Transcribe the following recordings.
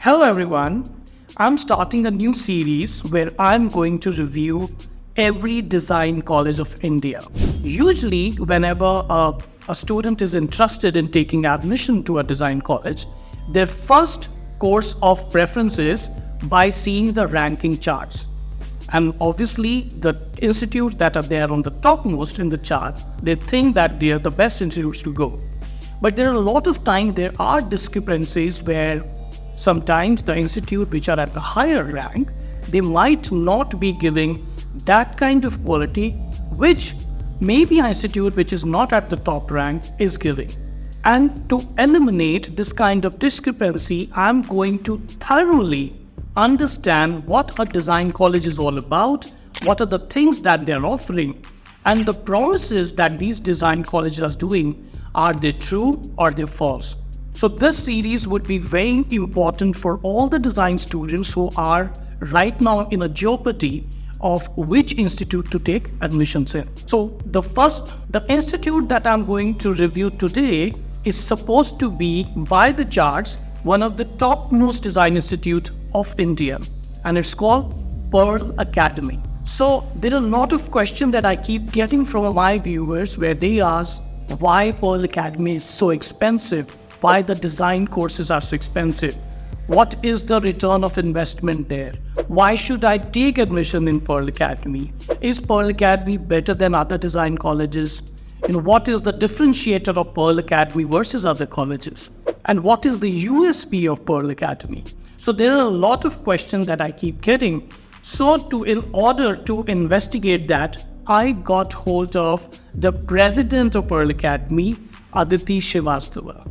Hello everyone, I'm starting a new series where I'm going to review every design college of India. Usually, whenever a student is interested in taking admission to a design college, their first course of preference is by seeing the ranking charts. And obviously, the institutes that are there on the topmost in the chart, they think that they are the best institutes to go. But there are a lot of times there are discrepancies where sometimes the institute which are at the higher rank, they might not be giving that kind of quality which maybe an institute which is not at the top rank is giving. And to eliminate this kind of discrepancy, I'm going to thoroughly understand what a design college is all about, what are the things that they're offering, and the promises that these design colleges are doing, are they true or they false? So this series would be very important for all the design students who are right now in a jeopardy of which institute to take admissions in. So the institute that I'm going to review today is supposed to be, by the charts, one of the topmost design institute of India, and it's called Pearl Academy. So there are a lot of questions that I keep getting from my viewers where they ask why Pearl Academy is so expensive, why the design courses are so expensive, what is the return of investment there, why should I take admission in Pearl Academy, is Pearl Academy better than other design colleges, what is the differentiator of Pearl Academy versus other colleges, and what is the USP of Pearl Academy. So there are a lot of questions that I keep getting. So in order to investigate that, I got hold of the president of Pearl Academy, Aditi Srivastava.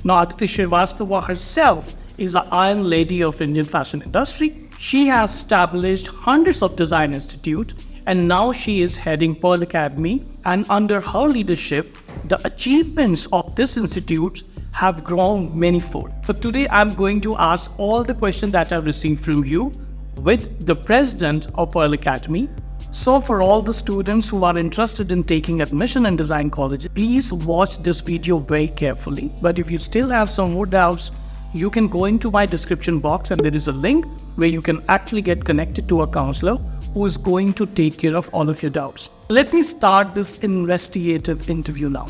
Now, Aditi Srivastava herself is an iron lady of Indian fashion industry. She has established hundreds of design institutes, and now she is heading Pearl Academy. And under her leadership, the achievements of this institute have grown manifold. So today, I'm going to ask all the questions that I've received from you with the president of Pearl Academy. So for all the students who are interested in taking admission in design college, please watch this video very carefully. But if you still have some more doubts, you can go into my description box and there is a link where you can actually get connected to a counselor who is going to take care of all of your doubts. Let me start this investigative interview now.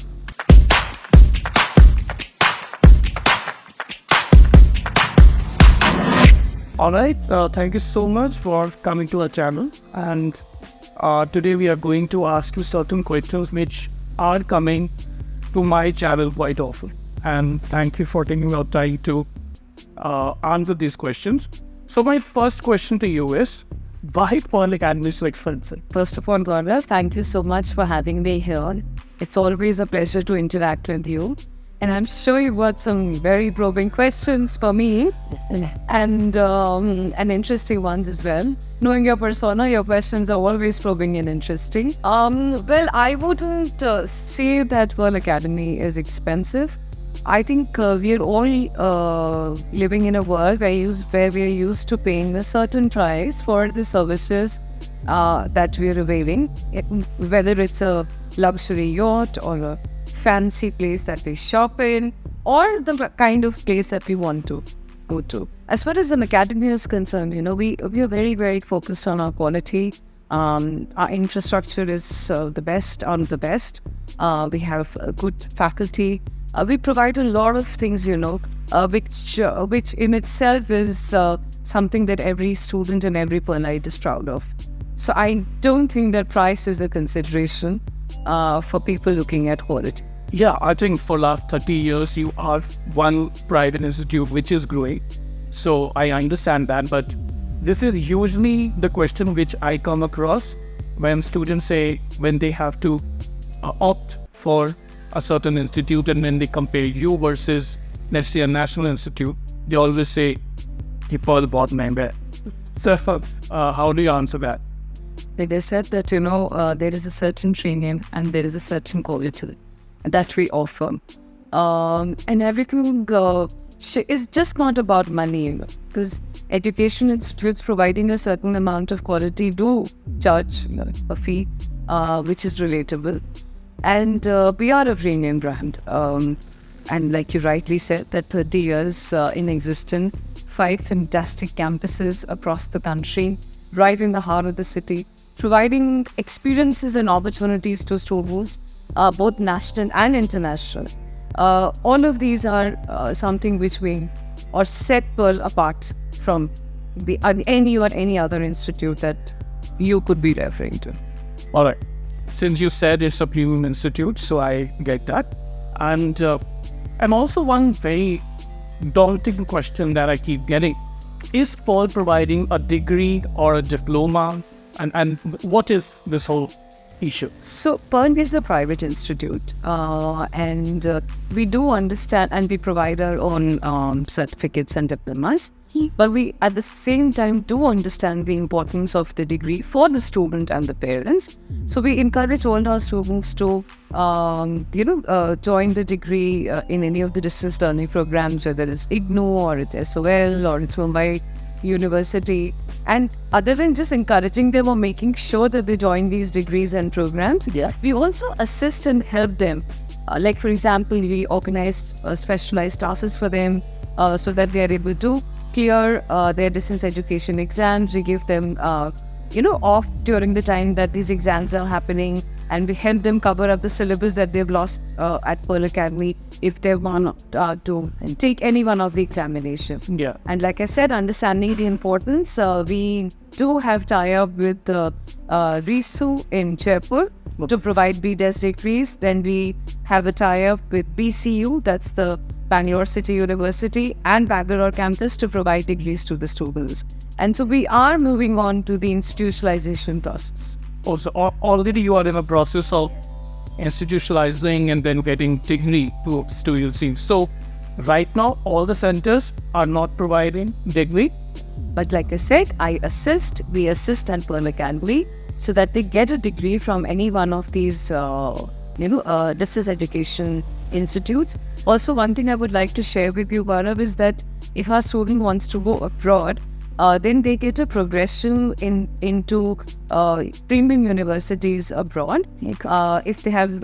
Alright, thank you so much for coming to our channel, and today we are going to ask you certain questions which are coming to my channel quite often, and thank you for taking your time to answer these questions. So my first question to you is, why Pearl Academy is so expensive? First of all, Gaurav, thank you so much for having me here. It's always a pleasure to interact with you. And I'm sure you've got some very probing questions for me and interesting ones as well. Knowing your persona, your questions are always probing and interesting. Well, I wouldn't say that Pearl Academy is expensive. I think we are all living in a world where we are used to paying a certain price for the services that we are availing, whether it's a luxury yacht or a fancy place that we shop in, or the kind of place that we want to go to. As far as an academy is concerned, we are very, very focused on our quality. Our infrastructure is the best on the best. We have a good faculty. We provide a lot of things, which in itself is something that every student and every Pearlite is proud of. So I don't think that price is a consideration for people looking at quality. Yeah, I think for last 30 years, you are one private institute which is growing. So I understand that, but this is usually the question which I come across when students say, when they have to opt for a certain institute, and when they compare you versus, let's say, a national institute, they always say, "Ye Pearl bahut mehanga hai." So how do you answer that? They said that, there is a certain training and there is a certain quality that we offer. And everything is just not about money, because education institutes providing a certain amount of quality do charge a fee, which is relatable. And we are a premium brand. And like you rightly said, that 30 years in existence, 5 fantastic campuses across the country, right in the heart of the city, providing experiences and opportunities to students, both national and international. All of these are something which we or set Pearl apart from any other institute that you could be referring to. All right. Since you said it's a premium institute, so I get that. And also one very daunting question that I keep getting, is Pearl providing a degree or a diploma? And what is this whole issue? So Pearl is a private institute, and we do understand and we provide our own certificates and diplomas. But we at the same time do understand the importance of the degree for the student and the parents. So we encourage all our students to join the degree in any of the distance learning programs, whether it's IGNOU or it's SOL or it's Mumbai University. And other than just encouraging them or making sure that they join these degrees and programs, we also assist and help them. Like for example, we organize specialized classes for them so that they are able to clear their distance education exams. We give them off during the time that these exams are happening, and we help them cover up the syllabus that they've lost at Pearl Academy if they want to take any one of the examinations. And like I said, understanding the importance, we do have tie-up with RISU in Jaipur to provide BDES degrees. Then we have a tie-up with BCU, that's the Bangalore City University, and Bangalore campus to provide degrees to the students. And so we are moving on to the institutionalization process. Also, already you are in a process of institutionalizing and then getting degree to students. So right now, all the centers are not providing degree. But like I said, we assist at Pearl Academy so that they get a degree from any one of these distance education institutes. Also, one thing I would like to share with you, Gaurav, is that if our student wants to go abroad, then they get a progression into premium universities abroad. If they have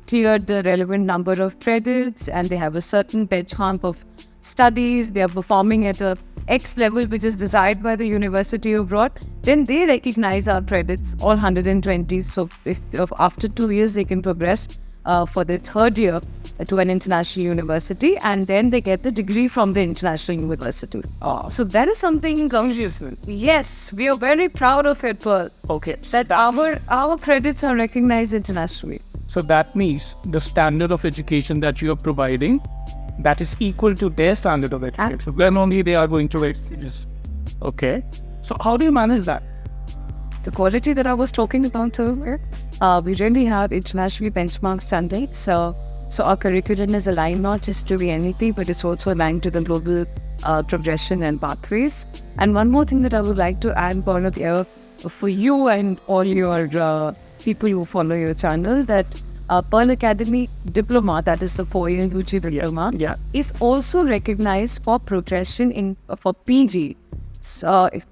cleared the relevant number of credits and they have a certain benchmark of studies, they are performing at a X level which is desired by the university abroad, then they recognize our credits, all 120. So if after 2 years they can progress for the third year to an international university, and then they get the degree from the international university. So that is something consciously. Yes, we are very proud of it, Pearl. Okay. That our credits are recognized internationally. So that means the standard of education that you are providing, that is equal to their standard of education. So then only they are going to rate serious. Okay. So how do you manage that? The quality that I was talking about earlier, we really have internationally benchmarked standards. So our curriculum is aligned not just to the NEP, but it's also aligned to the global progression and pathways. And one more thing that I would like to add, Gaurav, here for you and all your people who follow your channel, that Pearl Academy diploma, that is the 4-year UG diploma, is also recognized for progression for PG.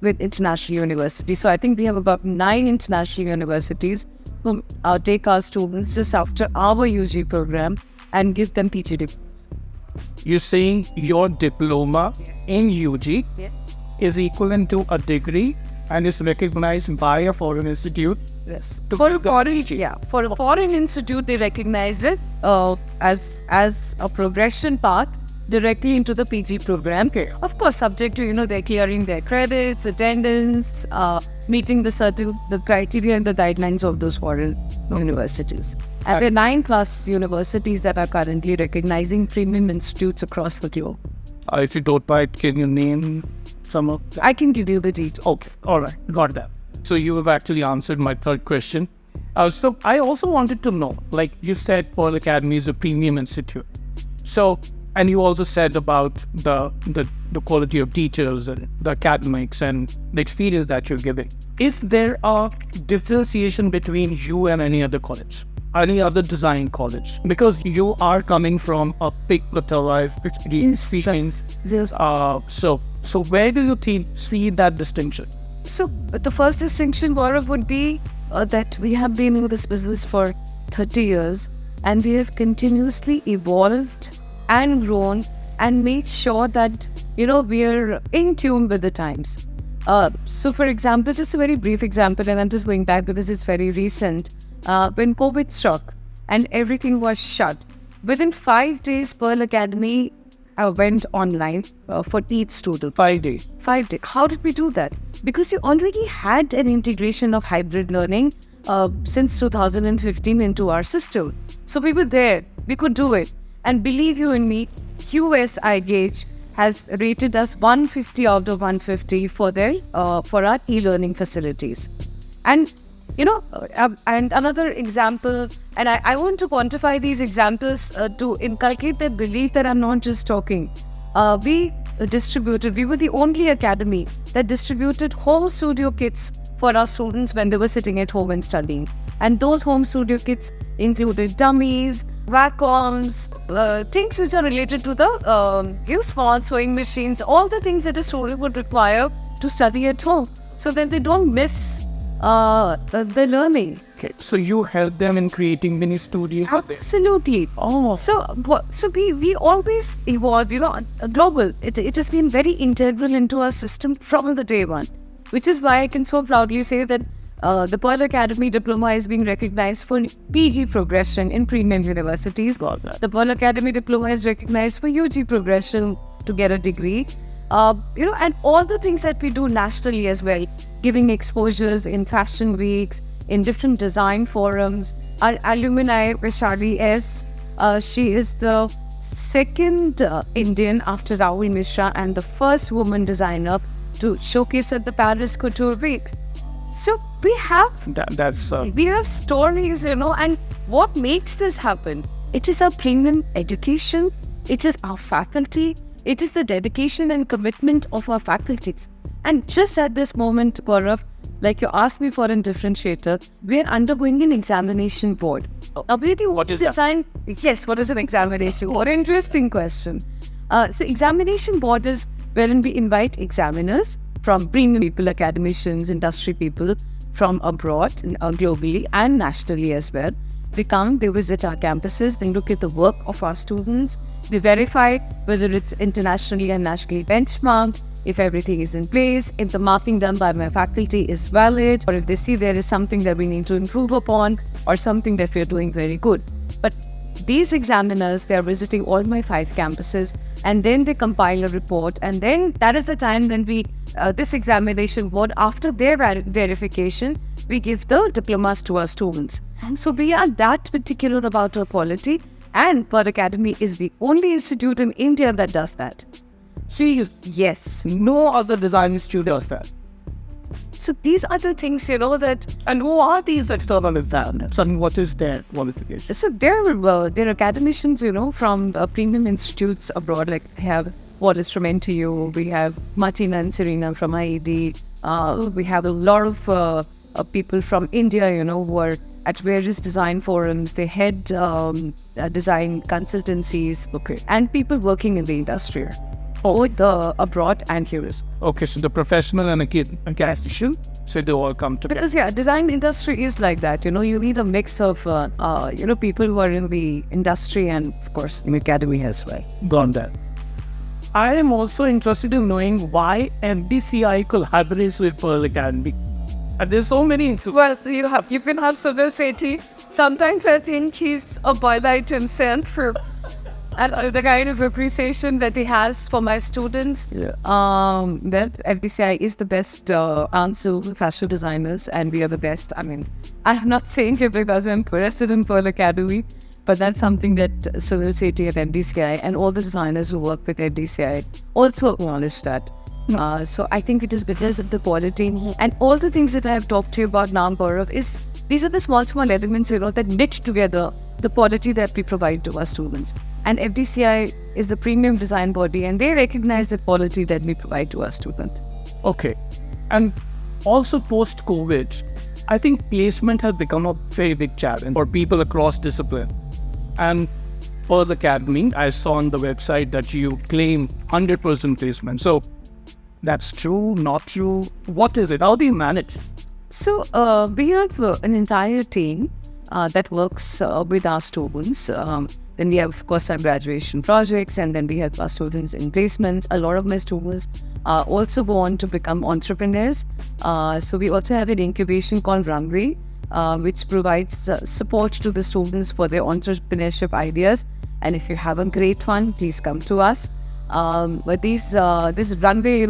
With international universities. So I think we have about 9 international universities who take our students just after our UG program and give them PG degrees. You're saying your diploma in UG is equivalent to a degree and is recognized by a foreign institute? Yes. For a foreign institute, they recognize it as a progression path directly into the PG program. Okay. Of course, subject to, they're clearing their credits, attendance, meeting the criteria and the guidelines of those foreign universities. And there are 9+ universities that are currently recognizing premium institutes across the globe. If you don't mind, can you name some of them? I can give you the details. Okay, all right, got that. So you have actually answered my third question. So I also wanted to know, like you said, Pearl Academy is a premium institute. So, and you also said about the quality of teachers and the academics and the experience that you're giving. Is there a differentiation between you and any other college, any other design college? Because you are coming from a big plethora of experience. Yes. So where do you see that distinction? So the first distinction, Gaurav, would be that we have been in this business for 30 years and we have continuously evolved and grown and made sure that, we're in tune with the times. So for example, just a very brief example, and I'm just going back because it's very recent. When COVID struck and everything was shut, within 5 days, Pearl Academy went online for each student. 5 days. 5 days. How did we do that? Because you already had an integration of hybrid learning since 2015 into our system. So we were there. We could do it. And believe you in me, QSI has rated us 150 out of 150 for our e-learning facilities. And and another example, and I want to quantify these examples to inculcate the belief that I'm not just talking. We were the only academy that distributed home studio kits for our students when they were sitting at home and studying. And those home studio kits included dummies, vacuums, things which are related to the small sewing machines, all the things that a student would require to study at home, so that they don't miss the learning. Okay, so you help them in creating mini studios? Absolutely. Oh. So we always evolve, global. It has been very integral into our system from the day one, which is why I can so proudly say that the Pearl Academy Diploma is being recognized for PG progression in premium universities. Got that. The Pearl Academy Diploma is recognized for UG progression to get a degree. And all the things that we do nationally as well, giving exposures in fashion weeks, in different design forums. Our alumni, Vaishali S., she is the second Indian after Rahul Mishra and the first woman designer to showcase at the Paris Couture Week. So we have we have stories, and what makes this happen? It is our premium education, it is our faculty, it is the dedication and commitment of our faculties. And just at this moment, Gaurav, like you asked me for a differentiator, we are undergoing an examination board. What is that? Yes, what is an examination board? Interesting question. So examination board is wherein we invite examiners from premium people, academicians, industry people from abroad, globally and nationally as well. They come, they visit our campuses, they look at the work of our students, they verify whether it's internationally and nationally benchmarked, if everything is in place, if the marking done by my faculty is valid, or if they see there is something that we need to improve upon or something that we're doing very good. But these examiners, they are visiting all my 5 campuses, and then they compile a report, and then that is the time when this examination board, after their verification, we give the diplomas to our students. And so we are that particular about our quality, and Pearl Academy is the only institute in India that does that. See, Yes. no other design institute does that. So these are the things, that... And who are these external examiners? And what is their qualification? So they're academicians, from premium institutes abroad. Like we have Wallace from NTU, we have Martina and Serena from IED. We have a lot of people from India, who are at various design forums. They head design consultancies. Okay. And people working in the industry. Both abroad and here as well. Okay, so the professional and academician, so they all come together. Because design industry is like that. You need a mix of people who are in the industry and of course in academy as well. Got that. I am also interested in knowing why FDCI collaborates with Pearl Academy. And there's so many. Well, you can have Sunil Sethi. Sometimes I think he's a bylight himself and the kind of appreciation that he has for my students. Yeah. That FDCI is the best answer for fashion designers, and we are the best. I mean, I'm not saying it because I'm President Pearl Academy, but that's something that Sunil Sethi at FDCI and all the designers who work with FDCI also acknowledge that. So I think it is because of the quality and all the things that I have talked to you about now, Gaurav, these are the small elements, that knit together the quality that we provide to our students. And FDCI is the premium design body, and they recognize the quality that we provide to our students. Okay. And also post-COVID, I think placement has become a very big challenge for people across discipline. And Pearl Academy, I saw on the website that you claim 100% placement. So that's true, not true? What is it? How do you manage? So we have an entire team that works with our students. Then we have, of course, our graduation projects, and then we help our students in placements. A lot of my students also go on to become entrepreneurs. So we also have an incubation called Runway, which provides support to the students for their entrepreneurship ideas. And if you have a great one, please come to us. But this Runway,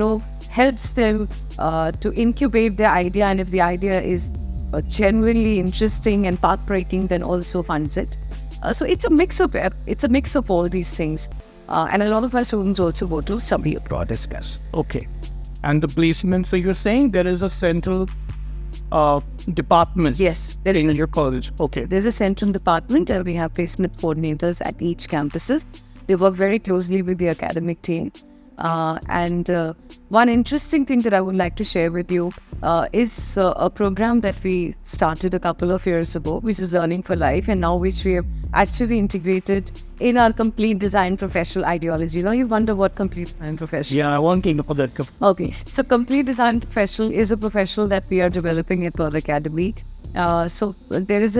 helps them to incubate their idea, and if the idea is genuinely interesting and path-breaking, then also funds it. So it's a mix of all these things. And a lot of our students also go to study abroad as well. Okay. And the placement, so you're saying there is a central department Yes, in your college. Okay. There's a central department, and we have placement coordinators at each campuses. They work very closely with the academic team. And one interesting thing that I would like to share with you is a program that we started a couple of years ago, which is Learning for Life, and now which we have actually integrated in our complete design professional ideology. Now you wonder what complete design professional. Yeah, I want to know that. Okay, so complete design professional is a professional that we are developing at Pearl Academy. So there is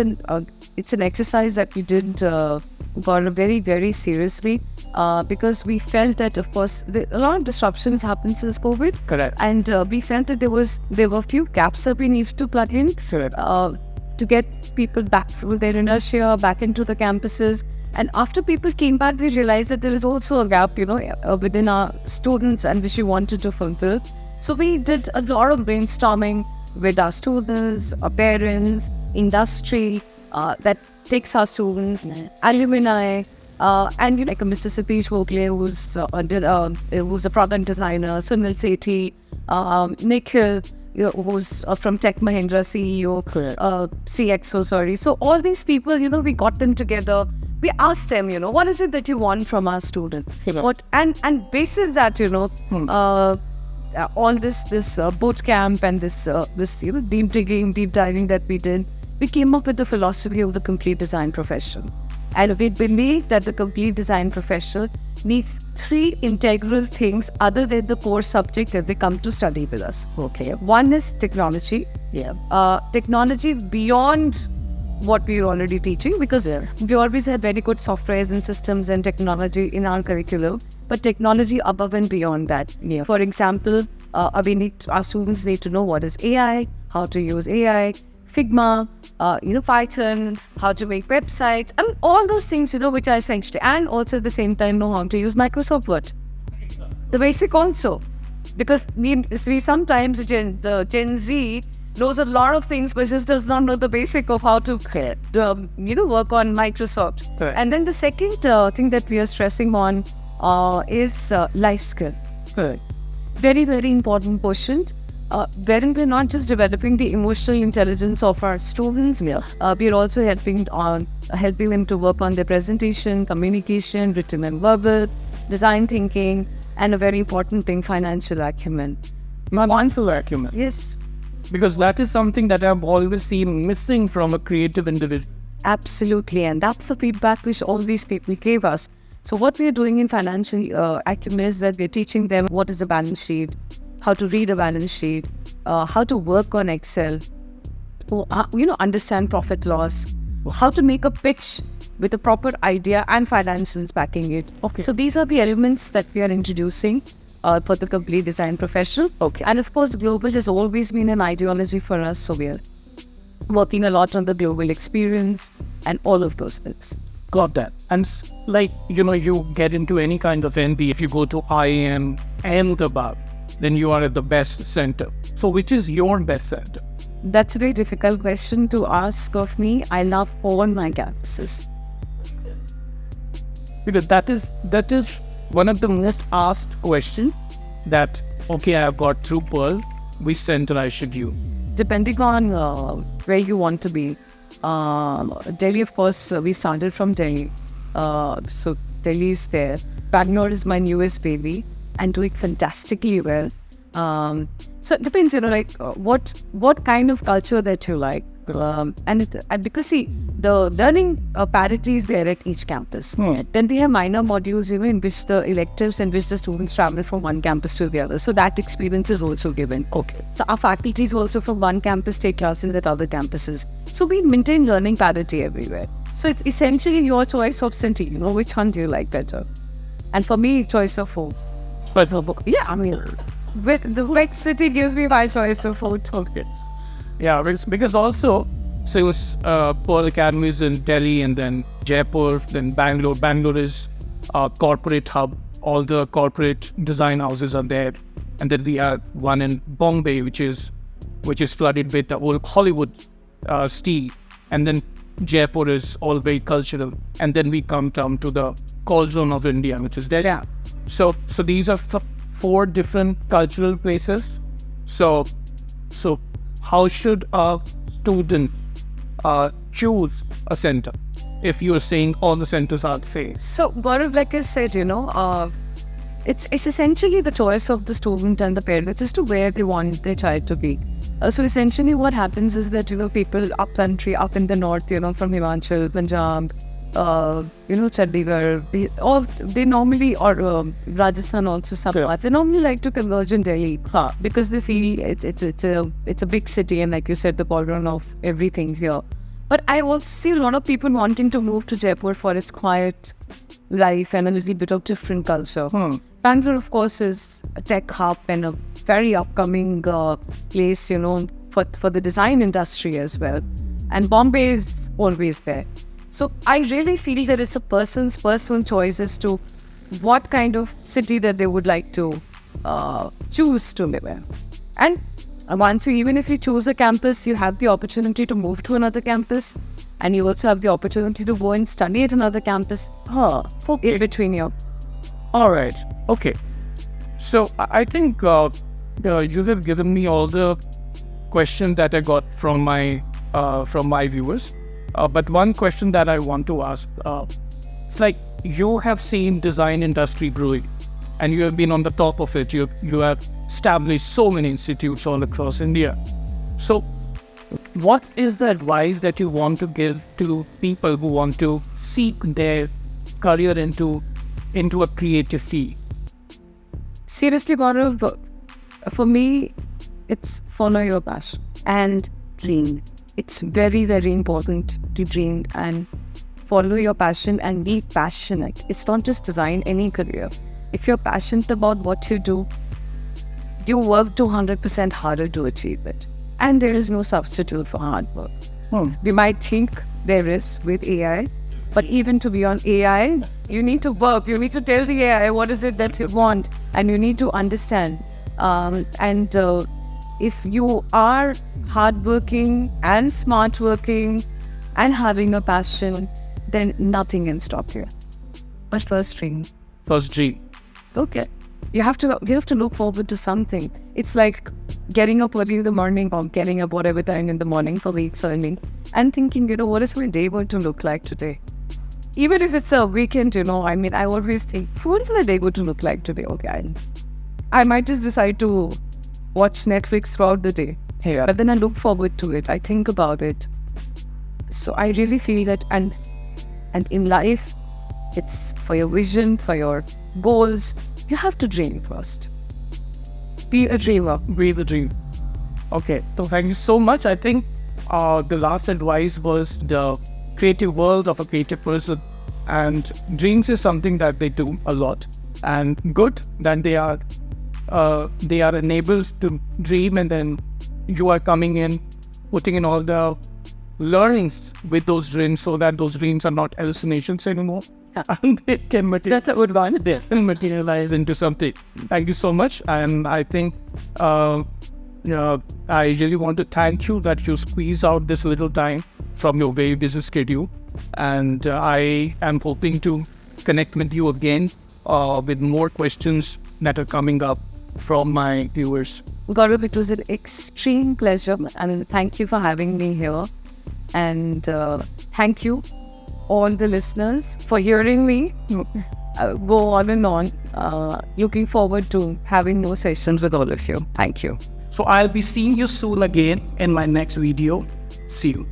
it's an exercise that we did Gaurav very, very seriously. Because we felt that, of course, a lot of disruptions happened since COVID. Correct. And we felt that there were a few gaps that we needed to plug in. Correct. To get people back through their inertia, back into the campuses. And after people came back, we realized that there is also a gap, within our students, and which we wanted to fulfill. So we did a lot of brainstorming with our students, our parents, industry, that takes our students, alumni, and like a Mississippi Oakley, who's a product designer, Sunil Sethi, Nikhil, who's from Tech Mahindra, CEO, CXO, sorry. So all these people, we got them together. We asked them, what is it that you want from our student? What and basis that, all this boot camp and this deep diving that we did, we came up with the philosophy of the complete design profession. And we believe that the complete design professional needs 3 integral things other than the core subject that they come to study with us. Okay. One is technology. Yeah. Technology beyond what we're already teaching, because we always have very good softwares and systems and technology in our curriculum, but technology above and beyond that. Yeah. For example, our students need to know what is AI, how to use AI, Figma, Python, how to make websites, and all those things, which are essential. And also at the same time know how to use Microsoft Word. The basic also. Because we sometimes, the Gen Z knows a lot of things, but just does not know the basic of how to, work on Microsoft. Correct. And then the second thing that we are stressing on is life skill. Correct. Very, very important quotient. Wherein we're not just developing the emotional intelligence of our students, we're also helping them to work on their presentation, communication, written and verbal, design thinking, and a very important thing, financial acumen. Financial acumen. Yes. Because that is something that I've always seen missing from a creative individual. Absolutely, and that's the feedback which all these people gave us. So what we're doing in financial acumen is that we're teaching them what is a balance sheet, how to read a balance sheet, how to work on Excel, understand profit loss, how to make a pitch with a proper idea and financials backing it. Okay. So these are the elements that we are introducing for the complete design professional. Okay. And of course, global has always been an ideology for us. So we are working a lot on the global experience and all of those things. Got that. And you get into any kind of MBA, if you go to IIM and above, then you are at the best center. So which is your best center? That's a very difficult question to ask of me. I love all my campuses. Because that is one of the most asked questions that, okay, I have got through Pearl, which center I should use? Depending on where you want to be. Delhi, of course, we started from Delhi. So Delhi is there. Bangalore is my newest baby and doing fantastically well. So it depends, what kind of culture that you like. Because see, the learning parity is there at each campus. Then we have minor modules, in which the electives in which the students travel from one campus to the other. So that experience is also given. Okay. So our faculties also from one campus take classes at other campuses. So we maintain learning parity everywhere. So it's essentially your choice of city, which one do you like better? And for me, choice of food. But Yeah, I mean, with the right city gives me my choice of food. okay. Yeah, because also, since Pearl Academy is in Delhi and then Jaipur, then Bangalore. Bangalore is a corporate hub. All the corporate design houses are there. And then we have one in Bombay, which is flooded with the old Hollywood style. And then Jaipur is all very cultural. And then we come down to the cauldron of India, which is Delhi. Yeah. So these are 4 different cultural places. So how should a student choose a center if you're saying all the centers are the same? So, Gaurav, like I said, it's essentially the choice of the student and the parents as to where they want their child to be. So essentially what happens is that, people up country, up in the north, from Himachal, Punjab, Chandigarh, they normally, or Rajasthan also somewhat, they normally like to converge in Delhi because they feel it's a big city and, like you said, the cauldron of everything here. But I also see a lot of people wanting to move to Jaipur for its quiet life and a little bit of different culture. Bangalore, of course, is a tech hub and a very upcoming place, for the design industry as well. And Bombay is always there. So I really feel that it's a person's personal choice as to what kind of city that they would like to choose to live in. And even if you choose a campus, you have the opportunity to move to another campus, and you also have the opportunity to go and study at another campus in between you. All right. Okay. So I think you have given me all the questions that I got from my viewers. But one question that I want to ask, it's like you have seen design industry growing, and you have been on the top of it. You have established so many institutes all across India. So what is the advice that you want to give to people who want to seek their career into a creative field? Seriously, Gaurav, for me, it's follow your passion and dream. It's very, very important to dream and follow your passion and be passionate. It's not just design, any career. If you're passionate about what you do, you work 200% harder to achieve it. And there is no substitute for hard work. We might think there is with AI, but even to be on AI, you need to work. You need to tell the AI what is it that you want, and you need to understand. If you are hardworking and smart working and having a passion, then nothing can stop you. But first dream. Okay. You have to look forward to something. It's like getting up early in the morning or getting up whatever time in the morning for weeks early and thinking, what is my day going to look like today? Even if it's a weekend, I always think, what is my day going to look like today? Okay, I might just decide to watch Netflix throughout the day. Yeah. But then I look forward to it. I think about it. So I really feel that, and in life, it's for your vision, for your goals, you have to dream first. Be a dreamer. Be the dream. Okay, so thank you so much. I think the last advice was the creative world of a creative person, and dreams is something that they do a lot, and good that they are enabled to dream, and then you are coming in, putting in all the learnings with those dreams so that those dreams are not hallucinations anymore. And they can That's a good one. They can materialize into something. Thank you so much. And I think I really want to thank you that you squeeze out this little time from your very busy schedule. And I am hoping to connect with you again with more questions that are coming up from my viewers. Gaurav, it was an extreme pleasure, and thank you for having me here. And thank you, all the listeners, for hearing me go on and on. Looking forward to having more sessions with all of you. Thank you. So I'll be seeing you soon again in my next video. See you.